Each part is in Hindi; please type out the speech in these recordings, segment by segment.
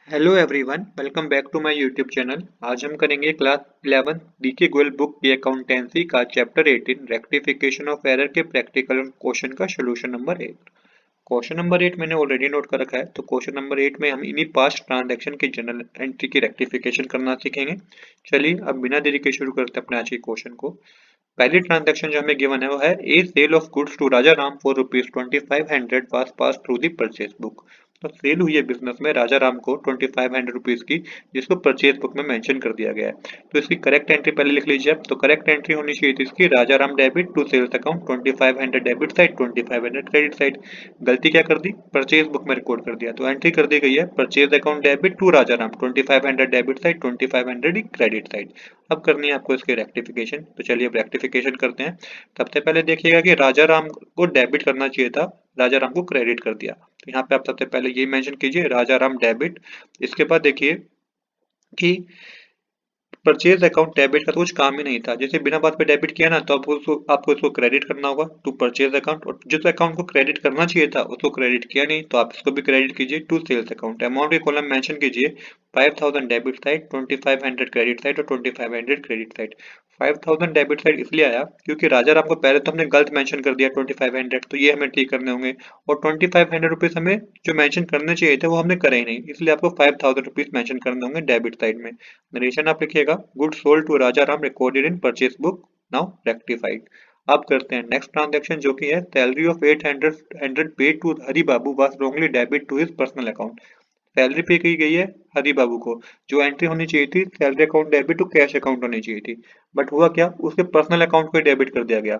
Hello everyone, welcome back to my YouTube channel. आज हम करेंगे क्लास 11 डीके गोयल बुक की अकाउंटेंसी का चैप्टर 18 रेक्टिफिकेशन ऑफ एरर के प्रैक्टिकल क्वेश्चन का सोल्यूशन नंबर 8। क्वेश्चन नंबर 8 मैंने ऑलरेडी नोट कर रखा है, तो क्वेश्चन नंबर 8 में हम इन्हीं पास्ट ट्रांजैक्शन की जनरल एंट्री की रेक्टिफिकेशन करना सीखेंगे। चलिए अब बिना देरी के शुरू करते हैं अपने आज के क्वेश्चन को। पहली ट्रांजैक्शन जो हमें गिवन है वो है a sale of goods to Raja Ram for ₹2500 was pass through the purchase book. तो सेल हुई है बिजनेस में राजा राम को ₹2500 की, जिसको परचेज बुक में मेंशन कर दिया गया है। तो इसकी करेक्ट एंट्री पहले लिख लीजिए आप। तो करेक्ट एंट्री होनी चाहिए थी इसकी Raja Ram debit to sales account 2500 debit side 2500 credit side. गलती क्या कर दी, परचेज बुक में रिकॉर्ड कर दिया, तो एंट्री कर दी गई है purchase account debit to Raja Ram 2500 debit side 2500 credit side. अब करनी है आपको इसकी रेक्टिफिकेशन, तो चलिए अब रेक्टिफिकेशन करते हैं। सबसे पहले देखिएगा कि राजा राम को डेबिट करना चाहिए था, राजा राम को क्रेडिट कर दिया। तो यहाँ पे आप सबसे पहले ये मेंशन कीजिए राजा राम डेबिट। इसके बाद देखिए कि परचेज अकाउंट डेबिट का तो कुछ काम ही नहीं था, जैसे बिना बात पे डेबिट किया ना, तो आपको इसको क्रेडिट करना होगा टू परचेज अकाउंट, और जिस अकाउंट को क्रेडिट करना चाहिए था उसको क्रेडिट किया नहीं, तो आप इसको भी क्रेडिट कीजिए टू सेल्स अकाउंट। अमाउंट के कॉलम मेंशन कीजिए 5000 डेबिट साइड 2500 क्रेडिट साइड और 2500 क्रेडिट साइड। 5000 डेबिट साइड इसलिए आया क्योंकि राजा राम को पहले तो हमने गलत मेंशन कर दिया 2500, तो ये हमें ठीक करने होंगे, और 2500 रुपीज हमें जो मेंशन करने चाहिए थे वो हमने करे ही नहीं, इसलिए आपको 5000 रुपीज मेंशन करने होंगे डेबिट साइड में। नरेशन आप लिखिएगा good sold to Raja Ram recorded in purchase book now rectified. अब करते हैं नेक्स्ट ट्रांजैक्शन जो कि है salary of 800 paid to Hari Babu was wrongly debit to his personal account. Salary pay की गई है हरि बाबू को, जो एंट्री होनी चाहिए थी salary account debit to cash account होनी चाहिए थी, बट हुआ क्या, उसके पर्सनल अकाउंट को डेबिट कर दिया गया।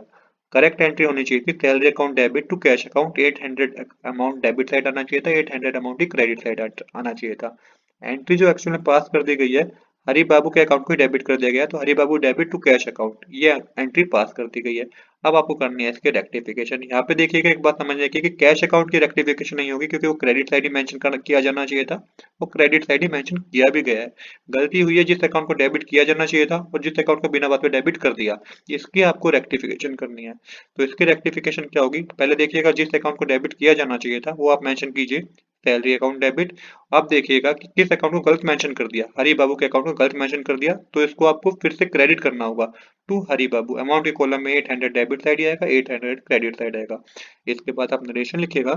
करेक्ट एंट्री होनी चाहिए थी salary account debit to cash account 800 amount debit side आना चाहिए था, 800 अमाउंट ही क्रेडिट साइड आना चाहिए था। एंट्री जो एक्चुअली में पास कर दी गई है हरि बाबू के अकाउंट को डेबिट कर दिया गया, तो हरि बाबू डेबिट टू कैश अकाउंट, ये एंट्री पास कर दी गई है। अब आपको करनी है इसके रेक्टिफिकेशन। यहाँ पे देखिएगा एक बात समझ रखिए कि कैश अकाउंट की रेक्टिफिकेशन नहीं होगी, क्योंकि वो क्रेडिट साइड ही मेंशन किया जाना चाहिए था, वो क्रेडिट साइड ही मेंशन किया भी गया है। गलती हुई है जिस अकाउंट को डेबिट किया जाना चाहिए था और जिस अकाउंट को बिना बात पे डेबिट कर दिया, इसकी आपको रेक्टिफिकेशन करनी है। तो इसकी रेक्टिफिकेशन क्या होगी, पहले देखिएगा जिस अकाउंट को डेबिट किया जाना चाहिए था वो आप मेंशन कीजिए सैलरी अकाउंट डेबिट। अब देखिएगा कि किस अकाउंट को गलत मेंशन कर दिया, हरि बाबू के अकाउंट को गलत मेंशन कर दिया, तो इसको आपको फिर से क्रेडिट करना होगा टू हरि बाबू। अमाउंट के कॉलम में 800 डेबिट साइड आएगा, 800 क्रेडिट साइड आएगा। इसके बाद आप नरेशन लिखिएगा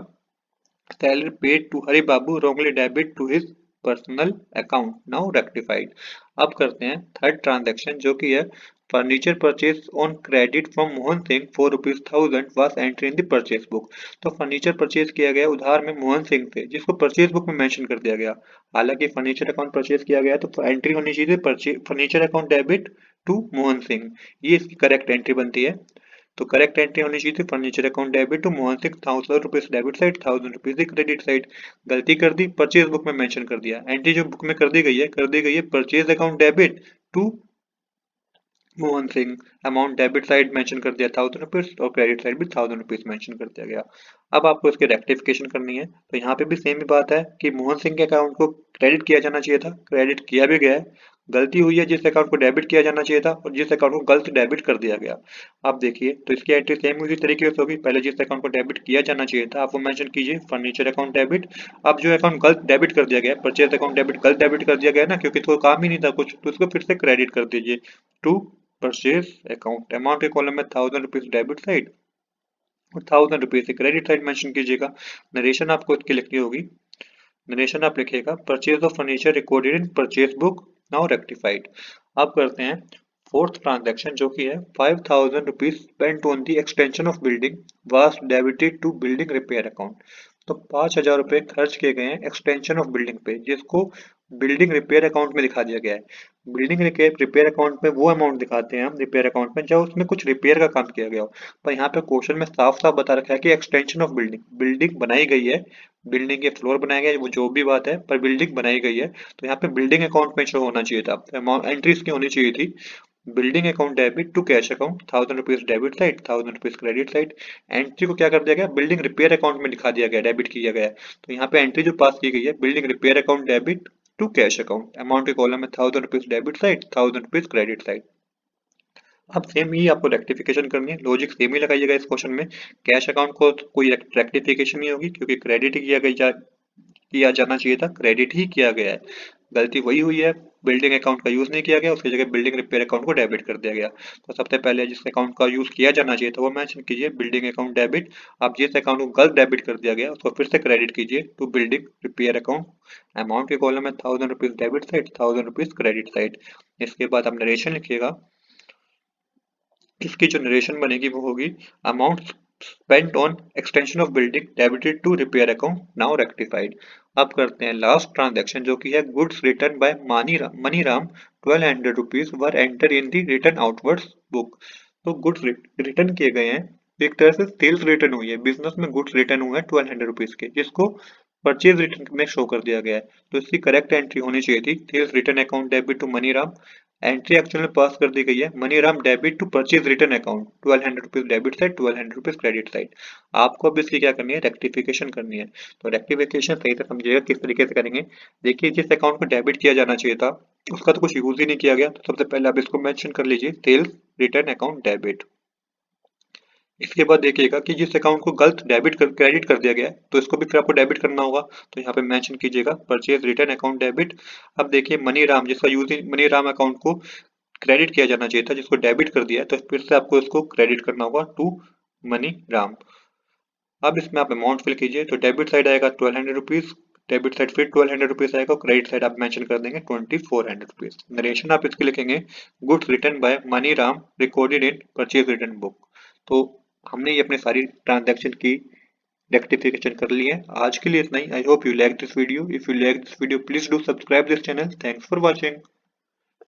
salary paid to Hari Babu wrongly debit to his personal account now rectified. अब करते हैं थर्ड ट्रांजैक्शन जो कि है furniture purchase on credit from Mohan Singh for ₹1000 was entry in the purchase book. तो फर्नीचर परचेज किया गया उधार में मोहन सिंह से, जिसको परचेज बुक में मेंशन कर दिया गया। हालांकि फर्नीचर अकाउंट परचेज किया गया तो एंट्री होनी चाहिए furniture account debit to Mohan Singh, ये इसकी करेक्ट एंट्री बनती है। तो करेक्ट एंट्री होनी चाहिए थी furniture account debit to Mohan Singh 1000 rupees debit side 1000 rupees credit side. गलती कर दी, परचेज बुक में मेंशन कर दिया। एंट्री जो बुक में कर दी गई है purchase account debit to Mohan Singh. Amount debit side mention कर दिया 1000 रुपीज और क्रेडिट साइड भी 1000 रुपीज मेंशन कर दिया गया। अब आपको इसकी रेक्टिफिकेशन करनी है, तो यहाँ पे भी सेम ही बात है कि मोहन सिंह के अकाउंट को क्रेडिट किया जाना चाहिए था, क्रेडिट किया भी गया है। गलती हुई है जिस अकाउंट को डेबिट किया जाना चाहिए था और जिस अकाउंट को गलत डेबिट कर दिया गया। अब देखिए तो इसकी एंट्री सेम उसी तरीके से होगी, पहले जिस अकाउंट को डेबिट किया जाना चाहिए था आप वो मेंशन कीजिए फर्नीचर अकाउंट डेबिट। अब जो अकाउंट गलत डेबिट कर दिया गया है परचेज अकाउंट डेबिट गलत डेबिट कर दिया गया है ना, क्योंकि तो काम ही नहीं था कुछ, तो इसको फिर से क्रेडिट कर दीजिए टू परचेज अकाउंट। अमाउंट के कॉलम में 1000 रुपीज डेबिट साइड और 1000 रुपीज क्रेडिट साइड मेंशन कीजिएगा। नरेशन आपको इसकी लिखनी होगी, नरेशन आप लिखिएगा purchase of furniture recorded in purchase book now rectified. अब करते हैं फोर्थ ट्रांजैक्शन जो कि है 5000 rupees spent on the extension of building was debited to building repair account. तो 5000 रुपये खर्च किए गए हैं एक्सटेंशन ऑफ बिल्डिंग पे, जिसको बिल्डिंग रिपेयर अकाउंट में दिखा दिया गया है। बिल्डिंग रिपेयर अकाउंट में वो अमाउंट दिखाते हैं हम रिपेयर अकाउंट में जब उसमें कुछ रिपेयर का काम किया गया हो, पर यहाँ पे क्वेश्चन में साफ साफ बता रखा है कि एक्सटेंशन ऑफ बिल्डिंग, बिल्डिंग बनाई गई है, बिल्डिंग के फ्लोर बनाए गए, वो जो भी बात है, पर बिल्डिंग बनाई गई है, तो यहाँ पे बिल्डिंग अकाउंट में शो होना चाहिए था, अमाउंट एंट्री इसकी होनी चाहिए थी building account debit to cash account 1000 rupees debit side 1000 rupees credit side. Entry को क्या कर दिया गया, बिल्डिंग रिपेयर अकाउंट में दिखा दिया गया, डेबिट किया गया है। तो यहाँ पे एंट्री जो पास की गई है building repair account debit to cash account, amount के कॉलम में 1000 rupees debit side 1000 rupees credit side. अब सेम ही आपको रेक्टिफिकेशन करनी है, लॉजिक सेम ही लगाइएगा इस क्वेश्चन में। कैश अकाउंट को तो कोई रेक्टिफिकेशन नहीं होगी क्योंकि क्रेडिट ही किया गया किया जाना चाहिए था, क्रेडिट ही किया गया है। गलती वही हुई है, बिल्डिंग अकाउंट का यूज नहीं किया गया, उसकी जगह बिल्डिंग रिपेयर अकाउंट को डेबिट कर दिया गया। तो सबसे पहले जिस अकाउंट का यूज किया जाना चाहिए था वो मेंशन कीजिए, बिल्डिंग अकाउंट डेबिट। अब जिस अकाउंट को गलत डेबिट कर दिया गया उसको फिर से क्रेडिट कीजिए to building repair account. Amount के कॉलम में 1000 rupees debit side, 1000 rupees credit side. इसके बाद आप नरेशन लिखिएगा। इसकी जो नरेशन बनेगी वो होगी, amount spent on extension of building debited to repair account now rectified। अब करते हैं लास्ट ट्रांजैक्शन जो कि है goods return by Maniram 1200 rupees were enter in the return outwards book. तो गुड्स रिटर्न किए गए हैं, एक तरह से सेल्स रिटर्न हुई है, बिजनेस में गुड्स रिटर्न हुए हैं 1200 रुपीज के, जिसको परचेज रिटर्न में शो कर दिया गया है। तो इसकी करेक्ट एंट्री होनी चाहिए थी, sales return account debit to Maniram. Entry actual में पास कर दी गई है, Maniram debit to purchase return account 1200 rupees debit side, 1200 rupees credit side. आपको अब इसकी क्या करनी है, रेक्टिफिकेशन करनी है। तो रेक्टिफिकेशन सही से समझिएगा किस तरीके से करेंगे। देखिए जिस अकाउंट को डेबिट किया जाना चाहिए था उसका तो कुछ यूज ही नहीं किया गया, तो सबसे पहले आप इसको मेंशन कर लीजिए, सेल्स रिटर्न अकाउंट डेबिट। इसके बाद देखिएगा कि जिस अकाउंट को गलत डेबिट कर क्रेडिट कर दिया गया है तो इसको भी फिर आपको डेबिट करना होगा। तो यहाँ पे मेंशन कीजिएगा परचेज रिटर्न अकाउंट डेबिट। अब देखिए मनीराम जिसका यूज मनीराम अकाउंट को क्रेडिट किया जाना चाहिए था, जिसको डेबिट कर दिया है, तो फिर से आपको इसको क्रेडिट करना होगा टू मनीराम। अब इसमें आप अमाउंट फिल कीजिए, तो डेबिट साइड आएगा 1200 रुपीज, डेबिट साइड फिर 1200 रुपीज आएगा, क्रेडिट साइड आप मेंशन कर देंगे 2400 रुपीज। नरेशन आप इसके लिखेंगे, goods return by Maniram recorded in purchase return book. तो हमने ये अपने सारी ट्रांजैक्शन की रेक्टिफिकेशन कर ली है। आज के लिए इतना ही। I hope you like this video. If you like this video please do subscribe this channel. Thanks for watching.